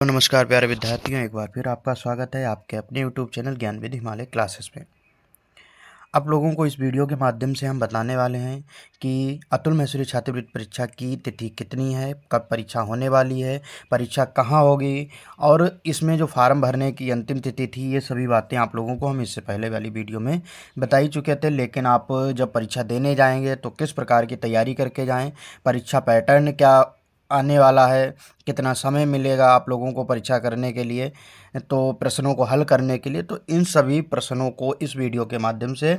तो नमस्कार प्यारे विद्यार्थियों, एक बार फिर आपका स्वागत है आपके अपने YouTube channel Gyanvid Himalaya classes में। आप लोगों को इस वीडियो के माध्यम से हम बताने वाले हैं कि अतुल महसूरी छात्रवृत्ति परीक्षा की तिथि कितनी है, कब परीक्षा होने वाली है, परीक्षा कहाँ होगी और इसमें जो फार्म भरने की अंतिम तिथि थी, ये सभी बातें आप लोगों को हम इससे पहले वाली वीडियो में बता ही चुके थे। लेकिन आप जब परीक्षा देने जाएंगे तो किस प्रकार की तैयारी करके जाएँ, परीक्षा पैटर्न क्या आने वाला है, कितना समय मिलेगा आप लोगों को परीक्षा करने के लिए, तो प्रश्नों को हल करने के लिए, तो इन सभी प्रश्नों को इस वीडियो के माध्यम से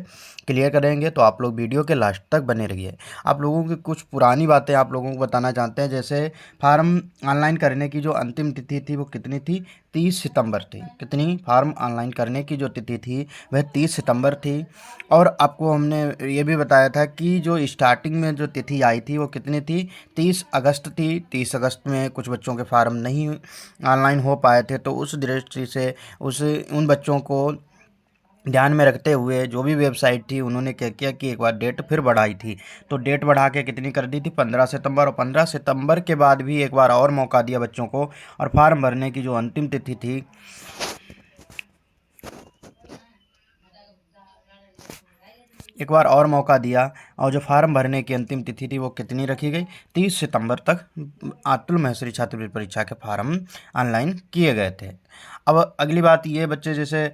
क्लियर करेंगे। तो आप लोग वीडियो के लास्ट तक बने रहिए। आप लोगों की कुछ पुरानी बातें आप लोगों को बताना चाहते हैं। जैसे फार्म ऑनलाइन करने की जो अंतिम तिथि थी वो कितनी थी? 30 सितंबर थी। कितनी? फार्म ऑनलाइन करने की जो तिथि थी वह 30 सितंबर थी। और आपको हमने ये भी बताया था कि जो स्टार्टिंग में जो तिथि आई थी वो कितनी थी? 30 अगस्त थी। 30 अगस्त में कुछ बच्चों के फार्म नहीं ऑनलाइन हो पाए थे, तो उस दृष्टि से उन बच्चों को ध्यान में रखते हुए जो भी वेबसाइट थी उन्होंने क्या किया कि एक बार डेट फिर बढ़ाई थी। तो डेट बढ़ा के कितनी कर दी थी? 15 सितंबर। और 15 सितंबर के बाद भी एक बार और मौका दिया बच्चों को, और फार्म भरने की जो अंतिम तिथि थी एक बार और मौका दिया, और जो फार्म भरने की अंतिम तिथि थी वो कितनी रखी गई? 30 सितंबर तक अतुल महसूरी छात्रवृत्ति परीक्षा के फार्म ऑनलाइन किए गए थे। अब अगली बात ये, बच्चे जैसे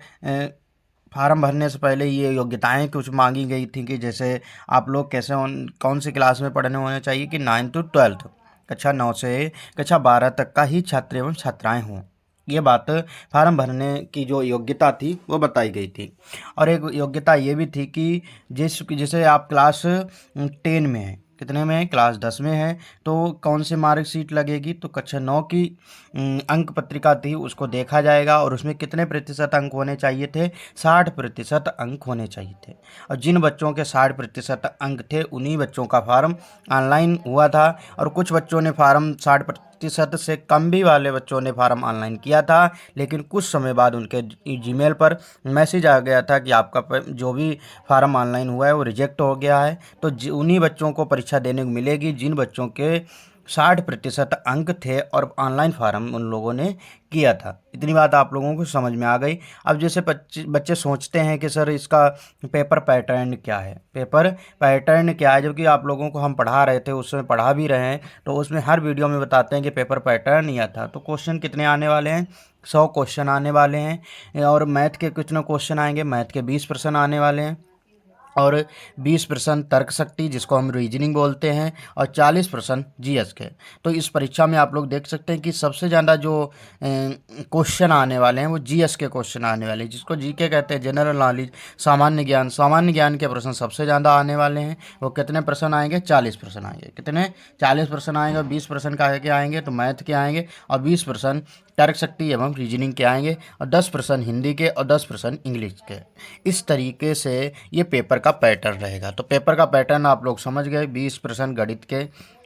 फार्म भरने से पहले ये योग्यताएं कुछ मांगी गई थी कि जैसे आप लोग कैसे कौन सी क्लास में पढ़ने होने चाहिए कि 9 to 12, कक्षा 9 से कक्षा 12 तक का ही छात्र एवं छात्राएं हों। ये बात फार्म भरने की जो योग्यता थी वो बताई गई थी। और एक योग्यता ये भी थी कि जैसे आप क्लास 10 में हैं, कितने में है? क्लास 10 में है, तो कौन से मार्कशीट लगेगी? तो कक्षा 9 की अंक पत्रिका थी, उसको देखा जाएगा और उसमें कितने प्रतिशत अंक होने चाहिए थे? 60% अंक होने चाहिए थे। और जिन बच्चों के 60% अंक थे उन्हीं बच्चों का फार्म ऑनलाइन हुआ था। और कुछ बच्चों ने फार्म 60% से कम भी वाले बच्चों ने फार्म ऑनलाइन किया था, लेकिन कुछ समय बाद उनके जीमेल पर मैसेज आ गया था कि आपका जो भी फार्म ऑनलाइन हुआ है वो रिजेक्ट हो गया है। तो उन्हीं बच्चों को परीक्षा देने को मिलेगी जिन बच्चों के 60% अंक थे और ऑनलाइन फार्म उन लोगों ने किया था। इतनी बात आप लोगों को समझ में आ गई। अब जैसे बच्चे सोचते हैं कि सर इसका पेपर पैटर्न क्या है, पेपर पैटर्न क्या है, जबकि आप लोगों को हम पढ़ा रहे थे, उसमें पढ़ा भी रहे हैं, तो उसमें हर वीडियो में बताते हैं कि पेपर पैटर्न या था। तो क्वेश्चन कितने आने वाले हैं? 100 क्वेश्चन आने वाले हैं। और मैथ के कितने क्वेश्चन आएंगे? मैथ के 20 प्रश्न आने वाले हैं, और 20% तर्क शक्ति जिसको हम रीजनिंग बोलते हैं, और 40% जीएस के। तो इस परीक्षा में आप लोग देख सकते हैं कि सबसे ज़्यादा जो क्वेश्चन आने वाले हैं वो जीएस के क्वेश्चन आने वाले हैं, जिसको जीके कहते हैं, जनरल नॉलेज, सामान्य ज्ञान। सामान्य ज्ञान के प्रश्न सबसे ज़्यादा आने वाले हैं। वो कितने प्रश्न आएंगे? 40 प्रश्न आएंगे। कितने? 40 प्रश्न आएंगे। 20 प्रश्न का के आएंगे तो मैथ के आएंगे, और 20% तर्क शक्ति एवं रीजनिंग के आएंगे, और 10% हिंदी के, और 10% इंग्लिश के। इस तरीके से ये पेपर का पैटर्न रहेगा। तो पेपर का पैटर्न आप लोग समझ गए। 20% गणित के,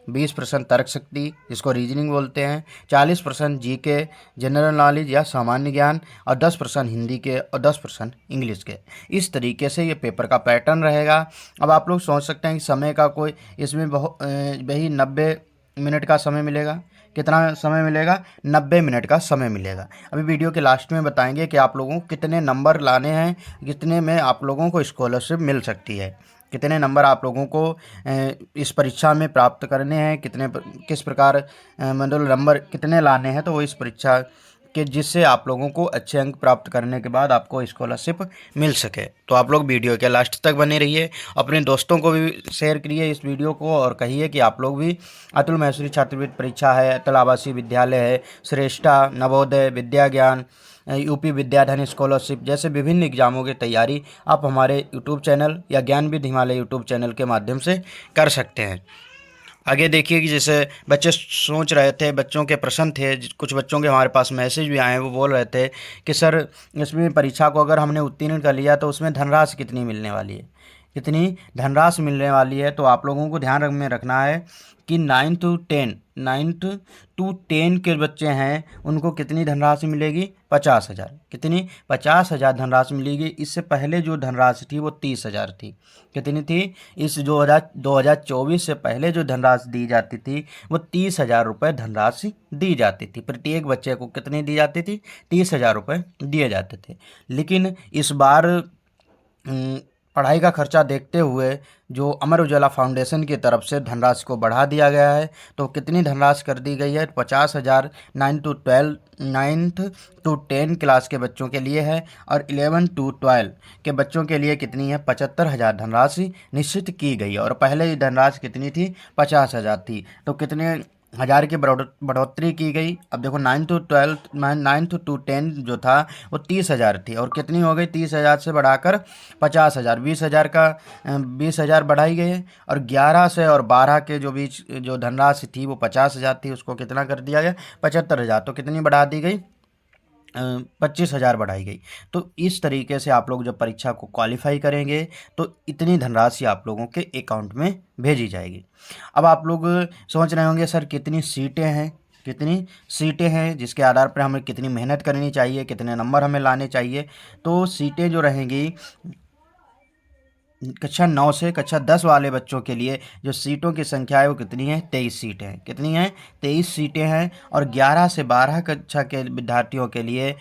20% तर्क शक्ति जिसको रीजनिंग बोलते हैं, 40% जी के, जनरल नॉलेज या सामान्य ज्ञान, और 10% हिंदी के, और 10% इंग्लिश के। इस तरीके से ये पेपर का पैटर्न रहेगा। अब आप लोग सोच सकते हैं कि समय का कोई इसमें वही 90 मिनट का समय मिलेगा। कितना समय मिलेगा? 90 मिनट का समय मिलेगा। अभी वीडियो के लास्ट में बताएंगे कि आप लोगों को कितने नंबर लाने हैं, कितने में आप लोगों को स्कॉलरशिप मिल सकती है, कितने नंबर आप लोगों को इस परीक्षा में प्राप्त करने हैं, किस प्रकार मतलब नंबर कितने लाने हैं, तो वो इस परीक्षा कि जिससे आप लोगों को अच्छे अंक प्राप्त करने के बाद आपको स्कॉलरशिप मिल सके। तो आप लोग वीडियो के लास्ट तक बने रहिए। अपने दोस्तों को भी शेयर करिए इस वीडियो को, और कहिए कि आप लोग भी अतुल महसूरी छात्रवृत्ति परीक्षा है, अतुल आवासीय विद्यालय है, श्रेष्ठा, नवोदय, विद्या ज्ञान, यूपी विद्याधन स्कॉलरशिप जैसे विभिन्न एग्जामों की तैयारी आप हमारे यूट्यूब चैनल या ज्ञानविद हिमालय यूट्यूब चैनल के माध्यम से कर सकते हैं। आगे देखिए कि जैसे बच्चे सोच रहे थे, बच्चों के प्रश्न थे, कुछ बच्चों के हमारे पास मैसेज भी आए हैं, वो बोल रहे थे कि सर इसमें परीक्षा को अगर हमने उत्तीर्ण कर लिया तो उसमें धनराशि कितनी मिलने वाली है। कितनी धनराशि मिलने वाली है। तो आप लोगों को ध्यान में रखना है कि 9 to 10 के बच्चे हैं उनको कितनी धनराशि मिलेगी, 50,000। कितनी, 50,000 धनराशि मिलेगी। इससे पहले जो धनराशि थी वो 30,000 थी। कितनी थी, इस 2024 से पहले जो धनराशि दी जाती थी वो 30,000 रुपये धनराशि दी जाती थी। प्रत्येक बच्चे को कितनी दी जाती थी, 30,000 रुपये दिए जाते थे। लेकिन इस बार पढ़ाई का खर्चा देखते हुए जो अमर उजाला फाउंडेशन की तरफ से धनराशि को बढ़ा दिया गया है। तो कितनी धनराशि कर दी गई है, 50,000 9 to 10 क्लास के बच्चों के लिए है, और 11 to 12 के बच्चों के लिए कितनी है, 75,000 धनराशि निश्चित की गई है। और पहले ही धनराशि कितनी थी, 50,000 थी। तो कितने हज़ार की बढ़ोतरी की गई। अब देखो 9 to 10 जो था वो 30,000 थी, और कितनी हो गई, 30,000 से बढ़ाकर 50,000, 20,000 का 20,000 बढ़ाई गई है। और 11 से और 12 के जो बीच जो धनराशि थी वो 50,000 थी, उसको कितना कर दिया गया, 75,000। तो कितनी बढ़ा दी गई, 25,000 बढ़ाई गई। तो इस तरीके से आप लोग जब परीक्षा को क्वालिफाई करेंगे तो इतनी धनराशि आप लोगों के अकाउंट में भेजी जाएगी। अब आप लोग सोच रहे होंगे सर कितनी सीटें हैं, कितनी सीटें हैं जिसके आधार पर हमें कितनी मेहनत करनी चाहिए, कितने नंबर हमें लाने चाहिए। तो सीटें जो रहेंगी कक्षा 9 से कक्षा 10 वाले बच्चों के लिए जो सीटों की संख्या है वो कितनी है, 23 सीटें हैं। कितनी हैं, 23 सीटें हैं। और 11 से 12 कक्षा के विद्यार्थियों के लिए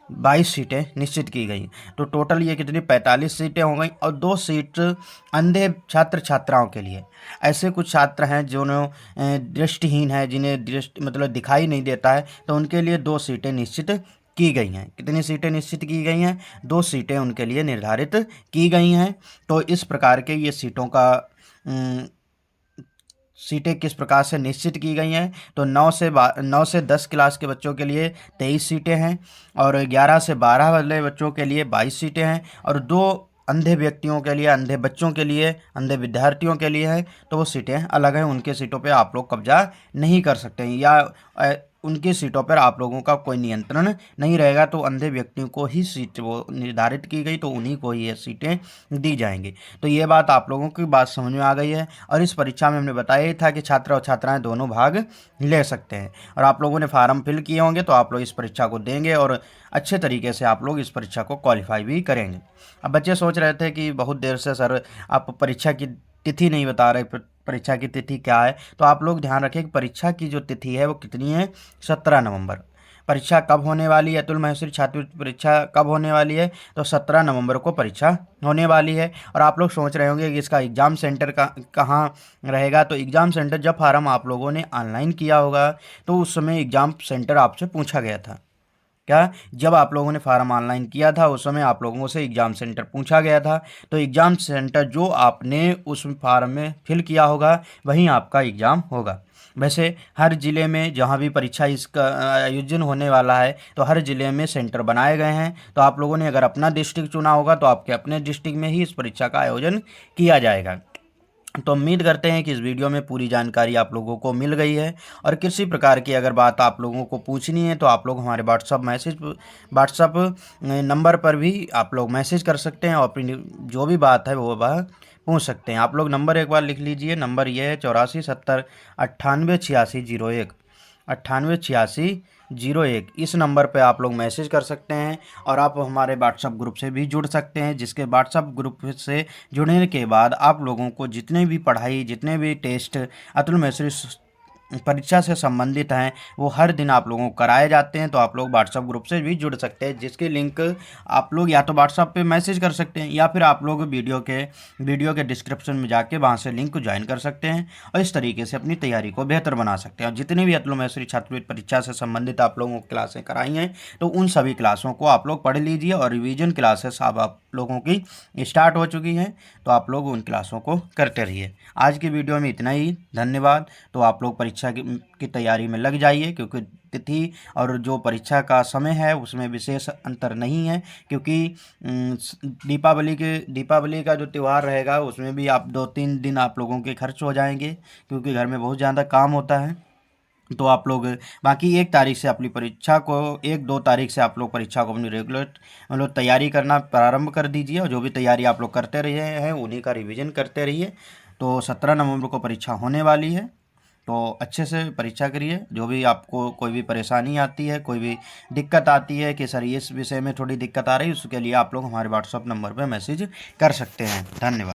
22 सीटें निश्चित की गई। तो टोटल ये कितनी, 45 सीटें हो गई। और 2 सीट अंधे छात्र छात्राओं के लिए। ऐसे कुछ छात्र हैं जो दृष्टिहीन है, जिन्हें दृष्टि मतलब दिखाई नहीं देता है, तो उनके लिए 2 सीटें निश्चित की गई हैं। कितनी सीटें निश्चित की गई हैं, 2 सीटें उनके लिए निर्धारित की गई हैं। तो इस प्रकार के ये सीटें किस प्रकार से निश्चित की गई हैं। तो 9 से 10 क्लास के बच्चों के लिए 23 सीटें हैं, और 11 से 12 वाले बच्चों के लिए 22 सीटें हैं, और 2 अंधे व्यक्तियों के लिए, अंधे बच्चों के लिए, अंधे विद्यार्थियों के लिए है। तो वो सीटें अलग हैं, उनके सीटों पे आप लोग कब्जा नहीं कर सकते हैं, या उनकी सीटों पर आप लोगों का कोई नियंत्रण नहीं रहेगा। तो अंधे व्यक्तियों को ही सीट वो निर्धारित की गई, तो उन्हीं को ही ये सीटें दी जाएंगी। तो ये बात आप लोगों की बात समझ में आ गई है। और इस परीक्षा में हमने बताया ही था कि छात्र और छात्राएं दोनों भाग ले सकते हैं। और आप लोगों ने फार्म फिल किए होंगे तो आप लोग इस परीक्षा को देंगे, और अच्छे तरीके से आप लोग इस परीक्षा को क्वालिफाई भी करेंगे। अब बच्चे सोच रहे थे कि बहुत देर से सर आप परीक्षा की तिथि नहीं बता रहे, परीक्षा की तिथि क्या है। तो आप लोग ध्यान रखें कि परीक्षा की जो तिथि है वो कितनी है, 17 नवंबर। परीक्षा कब होने वाली है, अतुल महेश्वरी छात्रवृत्ति परीक्षा कब होने वाली है, तो 17 नवंबर को परीक्षा होने वाली है। और आप लोग सोच रहे होंगे कि इसका एग्ज़ाम सेंटर कहाँ रहेगा। तो एग्ज़ाम सेंटर जब फार्म आप लोगों ने ऑनलाइन किया होगा तो उस समय एग्ज़ाम सेंटर आपसे पूछा गया था। क्या, जब आप लोगों ने फार्म ऑनलाइन किया था उस समय आप लोगों से एग्ज़ाम सेंटर पूछा गया था। तो एग्ज़ाम सेंटर जो आपने उस फार्म में फिल किया होगा वहीं आपका एग्ज़ाम होगा। वैसे हर ज़िले में जहाँ भी परीक्षा इसका आयोजन होने वाला है तो हर ज़िले में सेंटर बनाए गए हैं। तो आप लोगों ने अगर अपना डिस्ट्रिक्ट चुना होगा तो आपके अपने डिस्ट्रिक्ट में ही इस परीक्षा का आयोजन किया जाएगा। तो उम्मीद करते हैं कि इस वीडियो में पूरी जानकारी आप लोगों को मिल गई है। और किसी प्रकार की अगर बात आप लोगों को पूछनी है तो आप लोग हमारे व्हाट्सअप नंबर पर भी आप लोग मैसेज कर सकते हैं, और अपनी जो भी बात है वो पूछ सकते हैं। आप लोग नंबर एक बार लिख लीजिए। नंबर ये है 8470 98 86 01, 98 86 01। इस नंबर पे आप लोग मैसेज कर सकते हैं, और आप हमारे व्हाट्सअप ग्रुप से भी जुड़ सकते हैं, जिसके व्हाट्सअप ग्रुप से जुड़ने के बाद आप लोगों को जितने भी पढ़ाई, जितने भी टेस्ट अतुल महेश्वरी परीक्षा से संबंधित हैं वो हर दिन आप लोगों को कराए जाते हैं। तो आप लोग व्हाट्सअप ग्रुप से भी जुड़ सकते हैं, जिसकी लिंक आप लोग या तो व्हाट्सअप पे मैसेज कर सकते हैं, या फिर आप लोग वीडियो के डिस्क्रिप्शन में जाके वहाँ से लिंक को ज्वाइन कर सकते हैं, और इस तरीके से अपनी तैयारी को बेहतर बना सकते हैं। और जितनी भी अतुल महेश्वरी छात्रवृत्ति परीक्षा से संबंधित आप लोगों को क्लासें कराई हैं तो उन सभी क्लासों को आप लोग पढ़ लीजिए, और रिविजन क्लासेस अब आप लोगों की स्टार्ट हो चुकी हैं, तो आप लोग उन क्लासों को करते रहिए। आज की वीडियो में इतना ही, धन्यवाद। तो आप लोग परीक्षा की तैयारी में लग जाइए, क्योंकि तिथि और जो परीक्षा का समय है उसमें विशेष अंतर नहीं है। क्योंकि दीपावली का जो त्यौहार रहेगा उसमें भी आप 2-3 दिन आप लोगों के खर्च हो जाएंगे, क्योंकि घर में बहुत ज़्यादा काम होता है। तो आप लोग बाकी 1 तारीख से अपनी परीक्षा को 1-2 तारीख से आप लोग परीक्षा को अपनी रेगुलर मतलब तैयारी करना प्रारंभ कर दीजिए, और जो भी तैयारी आप लोग करते रहे हैं उन्हीं का रिवीजन करते रहिए। तो 17 नवंबर को परीक्षा होने वाली है, तो अच्छे से परीक्षा करिए। जो भी आपको कोई भी परेशानी आती है, कोई भी दिक्कत आती है कि सर इस विषय में थोड़ी दिक्कत आ रही है, उसके लिए आप लोग हमारे व्हाट्सअप नंबर पर मैसेज कर सकते हैं। धन्यवाद।